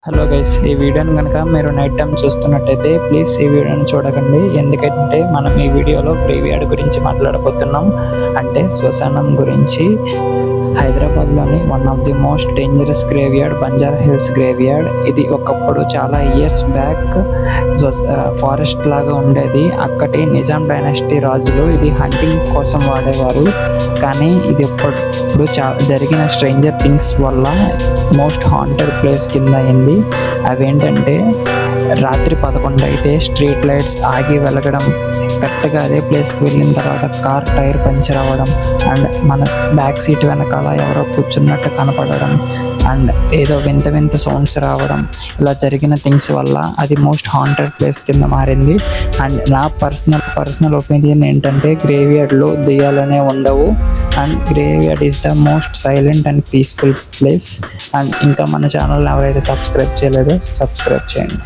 Hello guys, ఈ వీడియోని కనుక మీరు నైట్ టైం చూస్తున్నట్టయితే ప్లీజ్ ఈ వీడియోని చూడకండి. ఎందుకంటే మనం ఈ వీడియోలో గ్రేవ్యార్డ్ గురించి మాట్లాడబోతున్నాం. అంటే శ్మశానం గురించి. హైదరాబాద్లోని one of the most dangerous graveyard Banjara hills graveyard. ఇది ఒకప్పుడు చాలా ఇయర్స్ బ్యాక్ ఫారెస్ట్ లాగా ఉండేది. అక్కడి నిజాం డైనాసిటీ రాజులు ఇది హంటింగ్ కోసం వాడేవారు. కానీ ఇది ఇప్పుడు జరిగిన స్ట్రేంజర్ థింగ్స్ వల్ల మోస్ట్ హాంటెడ్ ప్లేస్ కింద అయింది. అవేంటంటే రాత్రి 11 అయితే స్ట్రీట్ లైట్స్ ఆగి వెలగడం, కరెక్ట్గా అదే ప్లేస్కి వెళ్ళిన తర్వాత కార్ టైర్ పంచర్ అవ్వడం, అండ్ మన బ్యాక్ సీట్ వెనకాల ఎవరో కూర్చున్నట్టు కనపడడం, అండ్ ఏదో వింత వింత సౌండ్స్ రావడం, ఇలా జరిగిన థింగ్స్ వల్ల అది మోస్ట్ హాంటెడ్ ప్లేస్ కింద మారింది. అండ్ నా పర్సనల్ ఒపీనియన్ ఏంటంటే గ్రేవ్యార్డ్లో దెయ్యాలనే ఉండవు. And graveyard is the most silent and peaceful place. And ఇంకా మన ఛానల్ని ఎవరైతే సబ్స్క్రైబ్ చేయలేదో సబ్స్క్రైబ్ చేయండి.